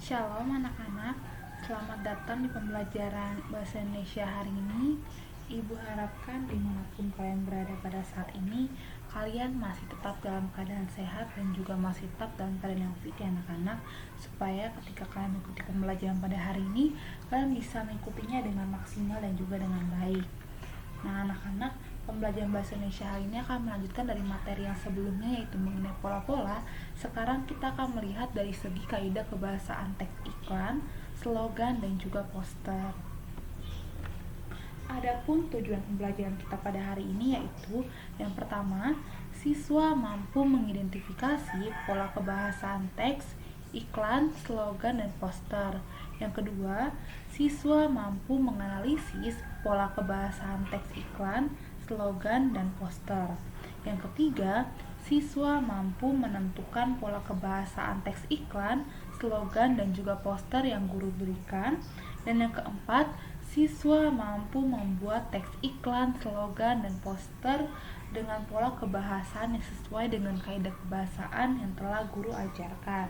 Shalom anak-anak, selamat datang di pembelajaran Bahasa Indonesia hari ini. Ibu harapkan dimanapun kalian berada pada saat ini, kalian masih tetap dalam keadaan sehat dan juga masih tetap dalam keadaan yang fit ya anak-anak, supaya ketika kalian mengikuti pembelajaran pada hari ini, kalian bisa mengikutinya dengan maksimal dan juga dengan baik. Nah anak-anak, pembelajaran bahasa Indonesia hari ini akan melanjutkan dari materi yang sebelumnya, yaitu mengenai pola-pola. Sekarang kita akan melihat dari segi kaidah kebahasaan teks iklan, slogan, dan juga poster. Adapun tujuan pembelajaran kita pada hari ini yaitu yang pertama, siswa mampu mengidentifikasi pola kebahasaan teks, iklan, slogan, dan poster. Yang kedua, siswa mampu menganalisis pola kebahasaan teks iklan, slogan, dan poster. Yang ketiga, siswa mampu menentukan pola kebahasaan teks iklan, slogan, dan juga poster yang guru berikan. Dan yang keempat, siswa mampu membuat teks iklan, slogan, dan poster dengan pola kebahasaan yang sesuai dengan kaidah kebahasaan yang telah guru ajarkan.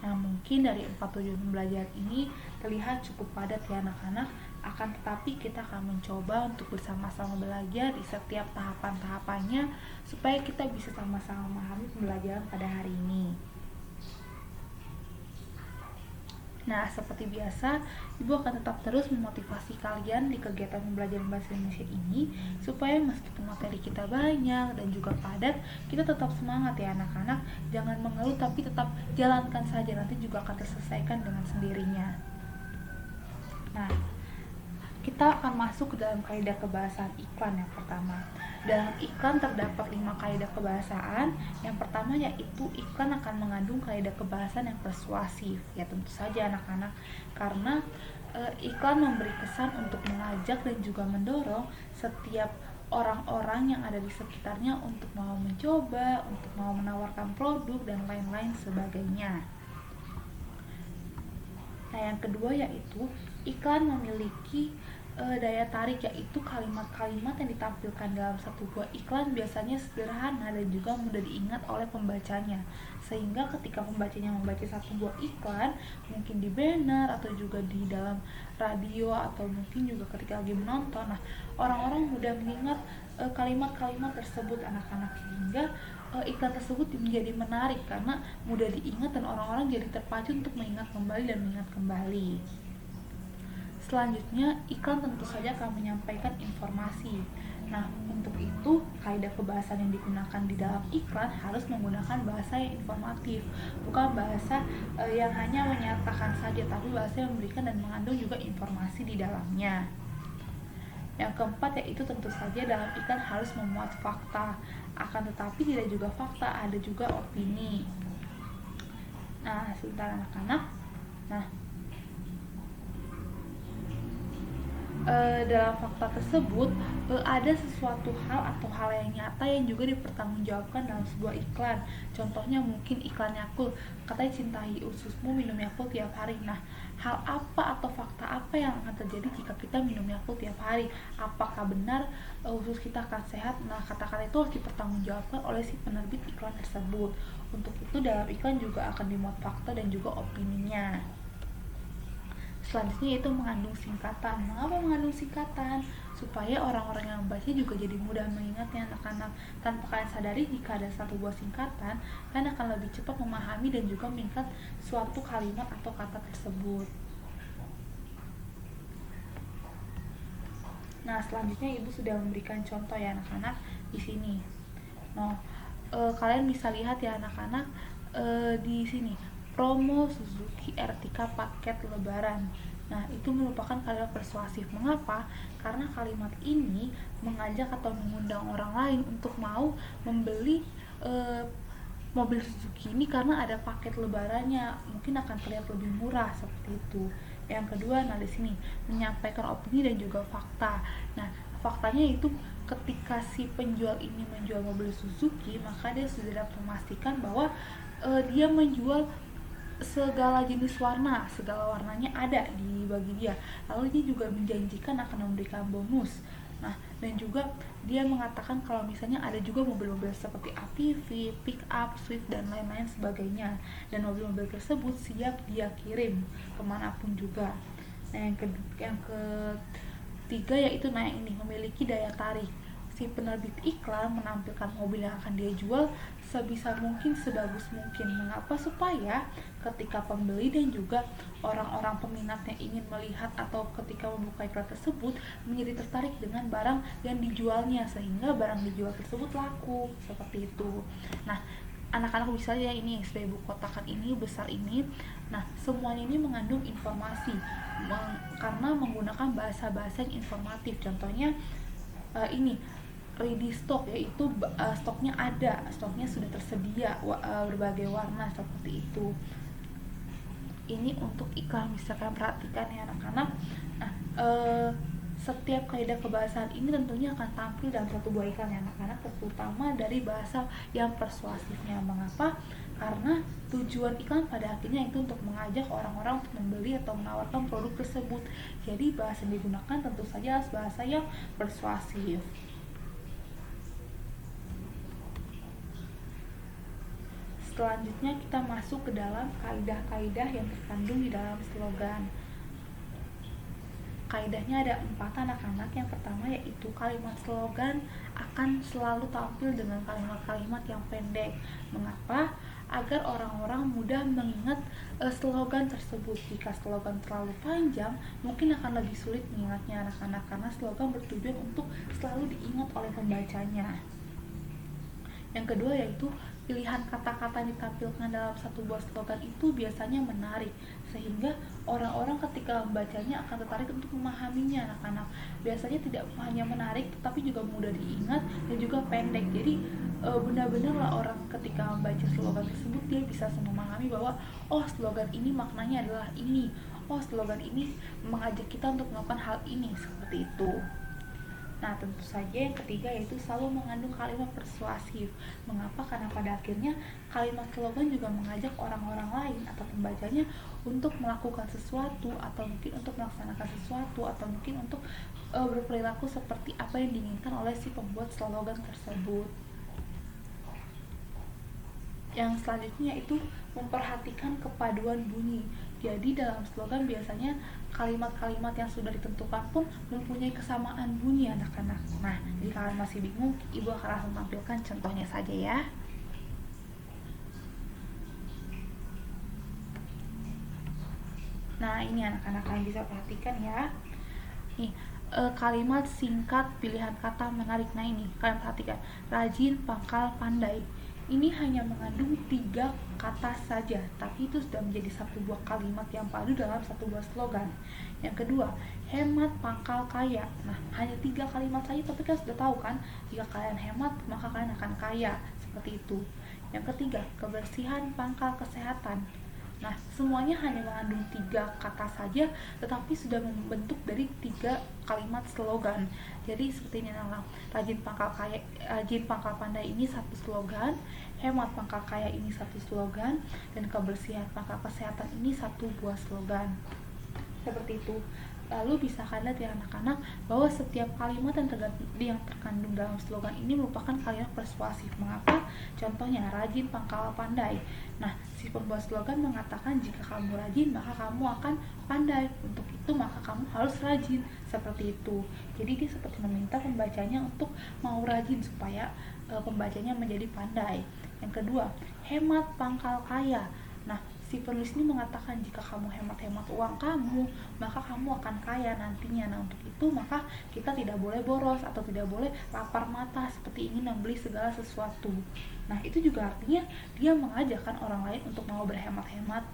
Nah, mungkin dari 4 tujuan pembelajaran ini terlihat cukup padat ya anak-anak, akan tetapi kita akan mencoba untuk bersama-sama belajar di setiap tahapan-tahapannya supaya kita bisa sama-sama memahami pembelajaran pada hari ini. Nah, seperti biasa, Ibu akan tetap terus memotivasi kalian di kegiatan pembelajaran bahasa Indonesia ini supaya meskipun materi kita banyak dan juga padat, kita tetap semangat ya anak-anak. Jangan mengeluh tapi tetap jalankan saja, nanti juga akan terselesaikan dengan sendirinya. Nah, kita akan masuk ke dalam kaidah kebahasaan iklan yang pertama. Dalam iklan terdapat 5 kaidah kebahasaan. Yang pertama yaitu iklan akan mengandung kaidah kebahasaan yang persuasif. Ya tentu saja anak-anak, karena iklan memberi kesan untuk mengajak dan juga mendorong setiap orang-orang yang ada di sekitarnya untuk mau mencoba, untuk mau menawarkan produk dan lain-lain sebagainya. Nah, yang kedua yaitu iklan memiliki daya tarik, yaitu kalimat-kalimat yang ditampilkan dalam satu buah iklan biasanya sederhana dan juga mudah diingat oleh pembacanya, sehingga ketika pembacanya membaca satu buah iklan, mungkin di banner atau juga di dalam radio atau mungkin juga ketika lagi menonton, nah orang-orang mudah mengingat kalimat-kalimat tersebut anak-anak, sehingga iklan tersebut menjadi menarik karena mudah diingat dan orang-orang jadi terpacu untuk mengingat kembali dan mengingat kembali. Selanjutnya, iklan tentu saja akan menyampaikan informasi. Nah, untuk itu, kaidah kebahasaan yang digunakan di dalam iklan harus menggunakan bahasa yang informatif, bukan bahasa yang hanya menyatakan saja, tapi bahasa yang memberikan dan mengandung juga informasi di dalamnya. Yang keempat yaitu tentu saja dalam iklan harus memuat fakta, akan tetapi tidak juga fakta, ada juga opini. Nah, sebentar anak-anak. Nah, dalam fakta tersebut ada sesuatu hal atau hal yang nyata yang juga dipertanggungjawabkan dalam sebuah iklan. Contohnya mungkin iklan Yakult, katanya cintai ususmu, minum Yakult tiap hari. Nah, hal apa atau fakta apa yang akan terjadi jika kita minum Yakult tiap hari? Apakah benar usus kita akan sehat? Nah, kata-kata itu harus dipertanggungjawabkan oleh si penerbit iklan tersebut. Untuk itu dalam iklan juga akan dimuat fakta dan juga opininya. Selanjutnya itu mengandung singkatan. Mengapa mengandung singkatan? Supaya orang-orang yang membaca juga jadi mudah mengingatnya anak-anak. Tanpa kalian sadari, jika ada satu buah singkatan, kalian akan lebih cepat memahami dan juga mengingat suatu kalimat atau kata tersebut. Nah, selanjutnya Ibu sudah memberikan contoh ya anak-anak di sini. Nah, kalian bisa lihat ya anak-anak di sini. Promo Suzuki Ertiga paket lebaran. Nah, itu merupakan kalimat persuasif. Mengapa? Karena kalimat ini mengajak atau mengundang orang lain untuk mau membeli mobil Suzuki ini karena ada paket lebarannya, mungkin akan terlihat lebih murah seperti itu. Yang kedua, nah di sini menyampaikan opini dan juga fakta. Nah, faktanya itu ketika si penjual ini menjual mobil Suzuki, maka dia sudah dapat memastikan bahwa dia menjual segala jenis warna, segala warnanya ada di bagi dia. Lalu dia juga menjanjikan akan memberikan bonus. Nah, Dan juga dia mengatakan kalau misalnya ada juga mobil-mobil seperti ATV, pick up, Swift dan lain-lain sebagainya, dan mobil-mobil tersebut siap dia kirim kemanapun juga. Nah, yang ketiga yaitu ini memiliki daya tarik. Si penerbit iklan menampilkan mobil yang akan dia jual sebisa mungkin, sebagus mungkin. Mengapa? Supaya ketika pembeli dan juga orang-orang peminatnya ingin melihat atau ketika membuka iklan tersebut menjadi tertarik dengan barang yang dijualnya, sehingga barang dijual tersebut laku, seperti itu. Nah, anak-anak bisa ya, ini seribu kotakan ini besar ini. Nah, semuanya ini mengandung informasi karena menggunakan bahasa-bahasa yang informatif. Contohnya ini ready stock, yaitu stoknya ada, stoknya sudah tersedia berbagai warna, seperti itu. Ini untuk iklan, bisa kalian perhatikan ya anak-anak. Nah, setiap kaidah kebahasaan ini tentunya akan tampil dalam satu buah iklan ya anak-anak, terutama dari bahasa yang persuasifnya. Mengapa? Karena tujuan iklan pada akhirnya itu untuk mengajak orang-orang untuk membeli atau menawarkan produk tersebut. Jadi bahasa yang digunakan tentu saja harus bahasa yang persuasif. Selanjutnya kita masuk ke dalam kaidah-kaidah yang terkandung di dalam slogan. Kaidahnya ada 4 anak-anak. Yang pertama yaitu kalimat slogan akan selalu tampil dengan kalimat-kalimat yang pendek. Mengapa? Agar orang-orang mudah mengingat slogan tersebut. Jika slogan terlalu panjang, mungkin akan lebih sulit mengingatnya anak-anak, karena slogan bertujuan untuk selalu diingat oleh pembacanya. Yang kedua yaitu pilihan kata-kata yang ditampilkan dalam satu buah slogan itu biasanya menarik, sehingga orang-orang ketika membacanya akan tertarik untuk memahaminya anak-anak. Biasanya tidak hanya menarik, tapi juga mudah diingat dan juga pendek. Jadi benar-benar lah orang ketika membaca slogan tersebut dia bisa memahami bahwa oh, slogan ini maknanya adalah ini, oh, slogan ini mengajak kita untuk melakukan hal ini, seperti itu. Nah, tentu saja yang ketiga yaitu selalu mengandung kalimat persuasif. Mengapa? Karena pada akhirnya kalimat slogan juga mengajak orang-orang lain atau pembacanya untuk melakukan sesuatu, atau mungkin untuk melaksanakan sesuatu, atau mungkin untuk berperilaku seperti apa yang diinginkan oleh si pembuat slogan tersebut. Yang selanjutnya itu memperhatikan kepaduan bunyi. Jadi dalam slogan biasanya kalimat-kalimat yang sudah ditentukan pun mempunyai kesamaan bunyi anak-anak. Nah, jika kalian masih bingung, Ibu akan langsung tampilkan contohnya saja ya. Nah, ini anak-anak kalian bisa perhatikan ya. Nih, kalimat singkat pilihan kata menarik. Nah, ini kalian perhatikan, rajin, pangkal, pandai. Ini hanya mengandung 3 kata saja, tapi itu sudah menjadi satu buah kalimat yang padu dalam satu buah slogan. Yang kedua, hemat, pangkal, kaya. Nah, hanya 3 kalimat saja, tapi kan sudah tahu kan, jika kalian hemat maka kalian akan kaya, seperti itu. Yang ketiga, kebersihan, pangkal, kesehatan. Nah, semuanya hanya mengandung 3 kata saja, tetapi sudah membentuk dari 3 kalimat slogan. Jadi seperti ini, rajin pangkal pandai ini satu slogan, hemat pangkal kaya ini satu slogan, dan kebersihan pangkal kesehatan ini satu buah slogan. Seperti itu. Lalu bisa kalian lihat ya anak-anak, bahwa setiap kalimat yang terkandung dalam slogan ini merupakan kalimat persuasif. Mengapa? Contohnya, rajin, pangkal, pandai. Nah, si pembuat slogan mengatakan jika kamu rajin maka kamu akan pandai. Untuk itu maka kamu harus rajin, seperti itu. Jadi dia seperti meminta pembacanya untuk mau rajin supaya pembacanya menjadi pandai. Yang kedua, hemat, pangkal, kaya. Nah, si penulis ini mengatakan jika kamu hemat-hemat uang kamu, maka kamu akan kaya nantinya. Nah, untuk itu maka kita tidak boleh boros atau tidak boleh lapar mata seperti ingin membeli segala sesuatu. Nah, itu juga artinya dia mengajarkan orang lain untuk mau berhemat-hemat.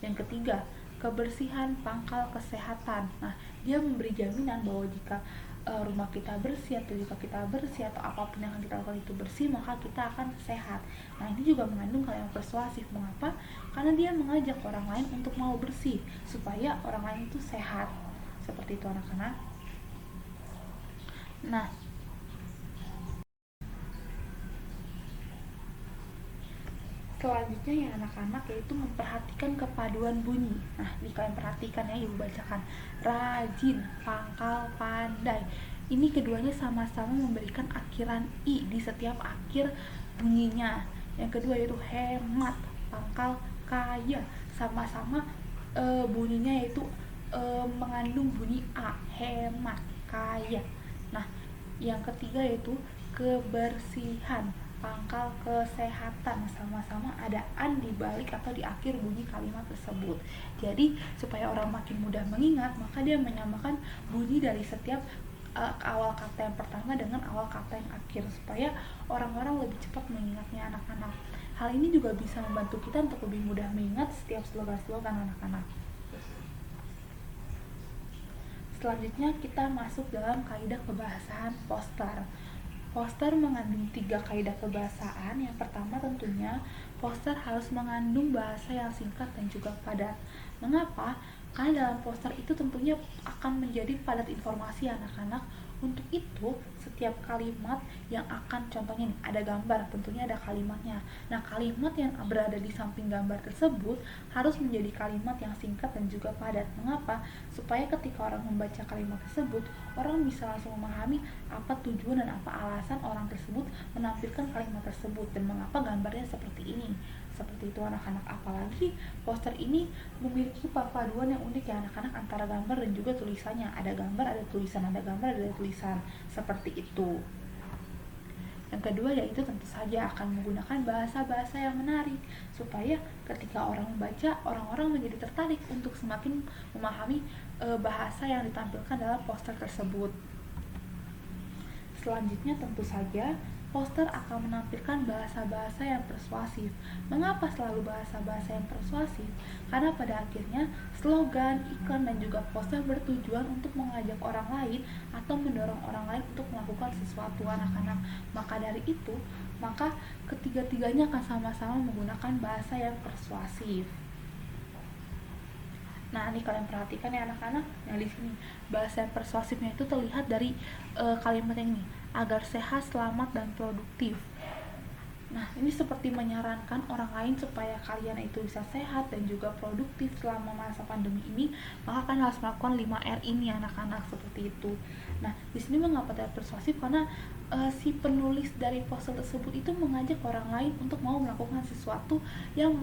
Yang ketiga, kebersihan, pangkal, kesehatan. Nah, dia memberi jaminan bahwa jika rumah kita bersih, atau jika kita bersih atau apapun yang akan kita lakukan itu bersih, maka kita akan sehat. Nah, ini juga mengandung kalimat persuasif. Mengapa? Karena dia mengajak orang lain untuk mau bersih supaya orang lain itu sehat. Seperti itu anak-anak. Nah, selanjutnya ya anak-anak yaitu memperhatikan kepaduan bunyi. Nah, ini kalian perhatikan ya, Ibu bacakan. Rajin, pangkal, pandai. ini keduanya sama-sama memberikan akhiran i di setiap akhir bunyinya. Yang kedua yaitu hemat, pangkal kaya, sama-sama bunyinya yaitu mengandung bunyi a, hemat kaya. Nah, yang ketiga yaitu kebersihan, pangkal kesehatan, sama-sama ada an di balik atau di akhir bunyi kalimat tersebut. Jadi supaya orang makin mudah mengingat, maka dia menyamakan bunyi dari setiap awal kata yang pertama dengan awal kata yang akhir, supaya orang-orang lebih cepat mengingatnya anak-anak. Hal ini juga bisa membantu kita untuk lebih mudah mengingat setiap slogan-slogan anak-anak. Selanjutnya kita masuk dalam kaidah kebahasaan poster. Poster mengandung 3 kaidah kebahasaan. Yang pertama tentunya poster harus mengandung bahasa yang singkat dan juga padat. Mengapa? Karena dalam poster itu tentunya akan menjadi padat informasi anak-anak. Untuk itu setiap kalimat yang akan, contohnya nih, ada gambar, tentunya ada kalimatnya. Nah, kalimat yang berada di samping gambar tersebut harus menjadi kalimat yang singkat dan juga padat. Mengapa? Supaya ketika orang membaca kalimat tersebut, orang bisa langsung memahami apa tujuan dan apa alasan orang tersebut menampilkan kalimat tersebut dan mengapa gambarnya seperti ini. Seperti itu anak-anak. Apalagi poster ini memiliki perpaduan yang unik ya anak-anak, antara gambar dan juga tulisannya. Ada gambar, ada tulisan, ada gambar, ada tulisan. Seperti itu. Yang kedua yaitu tentu saja akan menggunakan bahasa-bahasa yang menarik, supaya ketika orang membaca, orang-orang menjadi tertarik untuk semakin memahami bahasa yang ditampilkan dalam poster tersebut. Selanjutnya tentu saja poster akan menampilkan bahasa-bahasa yang persuasif. Mengapa selalu bahasa-bahasa yang persuasif? Karena pada akhirnya slogan, iklan, dan juga poster bertujuan untuk mengajak orang lain atau mendorong orang lain untuk melakukan sesuatu anak-anak. Maka dari itu, maka ketiga-tiganya akan sama-sama menggunakan bahasa yang persuasif. Nah, ini kalian perhatikan ya anak-anak, yang di sini bahasa yang persuasifnya itu terlihat dari kalimat yang ini, agar sehat, selamat, dan produktif. Nah, ini seperti menyarankan orang lain supaya kalian itu bisa sehat dan juga produktif selama masa pandemi ini, maka kalian harus melakukan 5R ini anak-anak, seperti itu. Nah, di sini mengapa tidak persuasif? Karena si penulis dari poster tersebut itu mengajak orang lain untuk mau melakukan sesuatu yang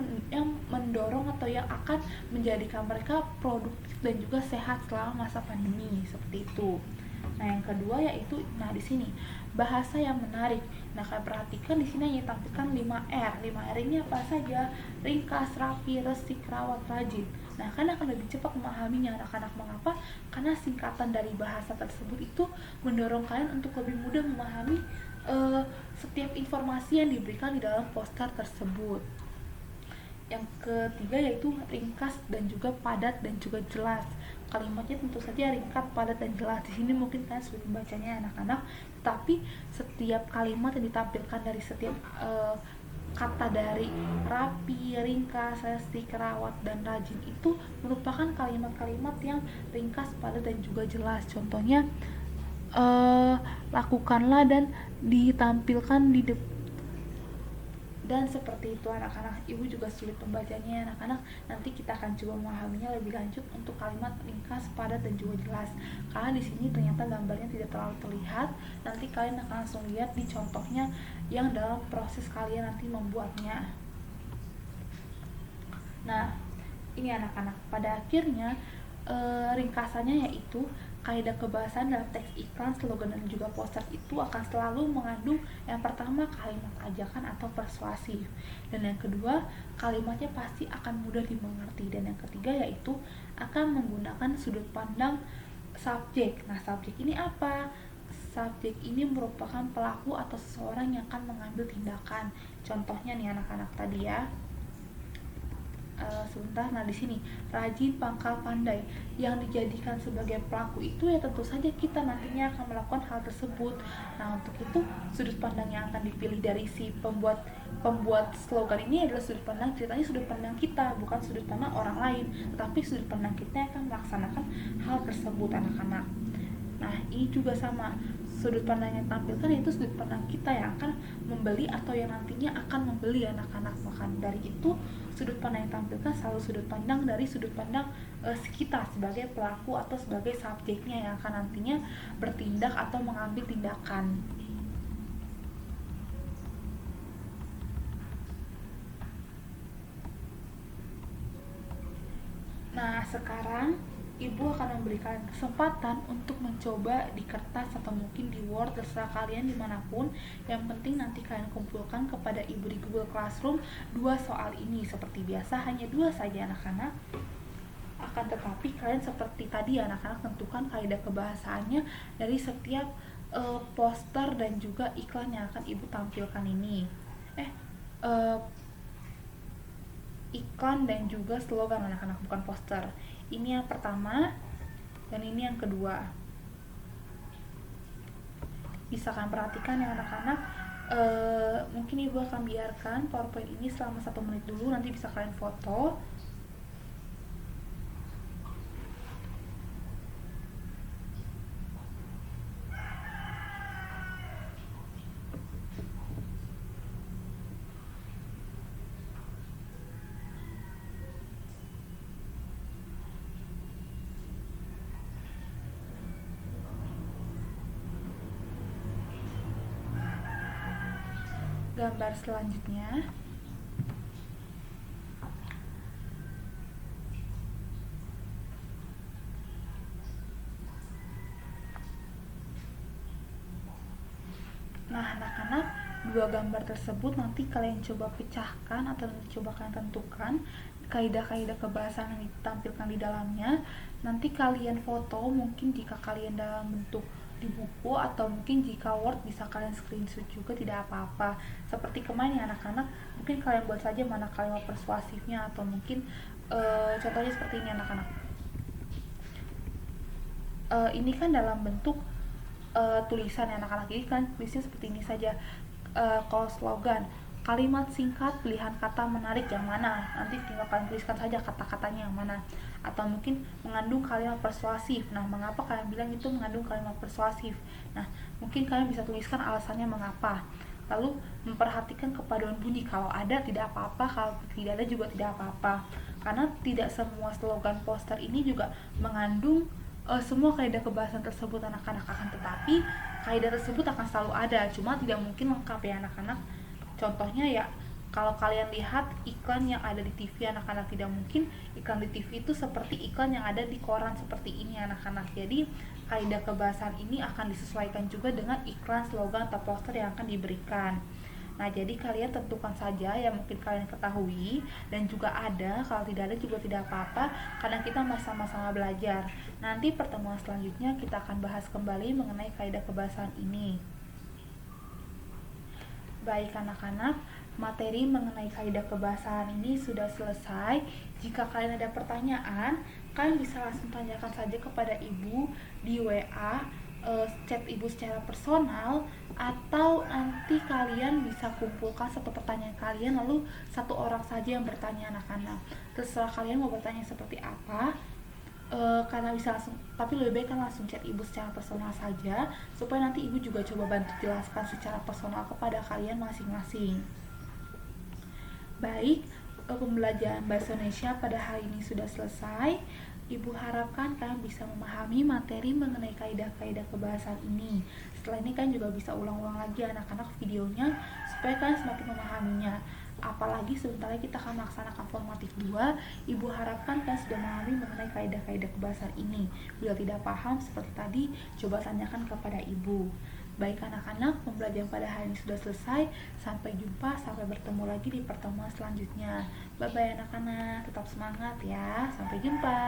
mendorong atau yang akan menjadikan mereka produktif dan juga sehat selama masa pandemi, seperti itu. Nah, yang kedua yaitu, nah di sini bahasa yang menarik. Nah, kalian perhatikan di sini hanya tampilkan 5R. 5R ini apa saja? Ringkas, rapi, resik, rawat, rajin. Nah, kalian akan lebih cepat memahaminya anak-anak. Mengapa? Karena singkatan dari bahasa tersebut itu mendorong kalian untuk lebih mudah memahami setiap informasi yang diberikan di dalam poster tersebut. Yang ketiga yaitu ringkas dan juga padat dan juga jelas. Kalimatnya tentu saja ringkas, padat, dan jelas. Di sini mungkin kalian sudah membacanya anak-anak, tapi setiap kalimat yang ditampilkan dari setiap kata dari rapi, ringkas, resik, rawat, dan rajin itu merupakan kalimat-kalimat yang ringkas, padat, dan juga jelas. Contohnya lakukanlah dan ditampilkan di dan seperti itu anak-anak. Ibu juga sulit membacanya anak-anak. Nanti kita akan coba memahaminya lebih lanjut untuk kalimat ringkas, padat, dan juga jelas. Karena di sini ternyata gambarnya tidak terlalu terlihat. Nanti kalian akan langsung lihat di contohnya yang dalam proses kalian nanti membuatnya. Nah, ini anak-anak. Pada akhirnya ringkasannya yaitu kaidah kebahasaan dalam teks iklan, slogan, dan juga poster itu akan selalu mengandung yang pertama kalimat ajakan atau persuasif, dan yang kedua kalimatnya pasti akan mudah dimengerti, dan yang ketiga yaitu akan menggunakan sudut pandang subjek. Nah, subjek ini apa? Subjek ini merupakan pelaku atau seseorang yang akan mengambil tindakan. Contohnya nih anak-anak tadi ya. Sebentar. Nah, di sini rajin, pangkal, pandai. Yang dijadikan sebagai pelaku itu ya tentu saja kita nantinya akan melakukan hal tersebut. Nah, untuk itu sudut pandang yang akan dipilih dari si pembuat slogan ini adalah sudut pandang, ceritanya sudut pandang kita, bukan sudut pandang orang lain, tetapi sudut pandang kita yang akan melaksanakan hal tersebut anak-anak. Nah, ini juga sama, sudut pandang yang tampilkan yaitu sudut pandang kita yang akan membeli atau yang nantinya akan membeli anak-anak. Maka dari itu sudut pandang yang tampilkan selalu sudut pandang dari sudut pandang kita sebagai pelaku atau sebagai subjeknya yang akan nantinya bertindak atau mengambil tindakan. Nah, sekarang Ibu akan memberikan kesempatan untuk mencoba di kertas atau mungkin di Word, terserah kalian dimanapun. Yang penting nanti kalian kumpulkan kepada Ibu di Google Classroom 2 soal ini. Seperti biasa hanya 2 saja anak-anak. Akan tetapi kalian seperti tadi anak-anak tentukan kaidah kebahasaannya dari setiap poster dan juga iklan yang akan Ibu tampilkan ini. Iklan dan juga slogan anak-anak, bukan poster. Ini yang pertama dan ini yang kedua. Bisa kalian perhatikan ya anak-anak. Mungkin Ibu akan biarkan PowerPoint ini selama 1 menit dulu, nanti bisa kalian foto. Gambar selanjutnya nah anak-anak, 2 gambar tersebut nanti kalian coba pecahkan atau coba kalian tentukan kaidah-kaidah kebahasaan yang ditampilkan di dalamnya. Nanti kalian foto, mungkin jika kalian dalam bentuk di buku atau mungkin jika Word bisa kalian screenshot juga, tidak apa-apa. Seperti kemarin ya anak-anak, mungkin kalian buat saja mana kalimat persuasifnya atau mungkin contohnya seperti ini anak-anak. Ini kan dalam bentuk tulisan ya anak-anak, jadi kan tulisnya seperti ini saja. Kalau slogan, kalimat singkat pilihan kata menarik yang mana, nanti tinggal kalian tuliskan saja kata-katanya yang mana. Atau mungkin mengandung kalimat persuasif. Nah, mengapa kalian bilang itu mengandung kalimat persuasif? Nah, mungkin kalian bisa tuliskan alasannya mengapa. Lalu memperhatikan kepaduan bunyi, kalau ada tidak apa-apa, kalau tidak ada juga tidak apa-apa. Karena tidak semua slogan poster ini juga mengandung semua kaidah kebahasan tersebut anak-anak, akan tetapi kaidah tersebut akan selalu ada, cuma tidak mungkin lengkap ya anak-anak. Contohnya ya, kalau kalian lihat iklan yang ada di TV anak-anak, tidak mungkin iklan di TV itu seperti iklan yang ada di koran seperti ini anak-anak. Jadi kaidah kebahasan ini akan disesuaikan juga dengan iklan, slogan, atau poster yang akan diberikan. Nah, jadi kalian tentukan saja yang mungkin kalian ketahui dan juga ada, kalau tidak ada juga tidak apa-apa karena kita masih sama-sama belajar. Nanti pertemuan selanjutnya kita akan bahas kembali mengenai kaidah kebahasaan ini. Baik anak-anak, materi mengenai kaidah kebahasaan ini sudah selesai. Jika kalian ada pertanyaan, kalian bisa langsung tanyakan saja kepada Ibu di WA, chat Ibu secara personal, atau nanti kalian bisa kumpulkan 1 pertanyaan kalian lalu 1 orang saja yang bertanya anak-anak. Terserah kalian mau bertanya seperti apa, karena bisa langsung, tapi lebih baik kan langsung chat Ibu secara personal saja supaya nanti Ibu juga coba bantu jelaskan secara personal kepada kalian masing-masing. Baik, pembelajaran bahasa Indonesia pada hari ini sudah selesai. Ibu harapkan kalian bisa memahami materi mengenai kaidah-kaidah kebahasaan ini. Setelah ini kalian juga bisa ulang-ulang lagi anak-anak videonya supaya kalian semakin memahaminya. Apalagi sebentar lagi kita akan melaksanakan formatif 2. Ibu harapkan kalian sudah memahami mengenai kaidah-kaidah kebahasaan ini. Bila tidak paham seperti tadi, coba tanyakan kepada Ibu. Baik anak-anak, pembelajaran pada hari ini sudah selesai. Sampai jumpa, sampai bertemu lagi di pertemuan selanjutnya. Bye-bye anak-anak, tetap semangat ya. Sampai jumpa.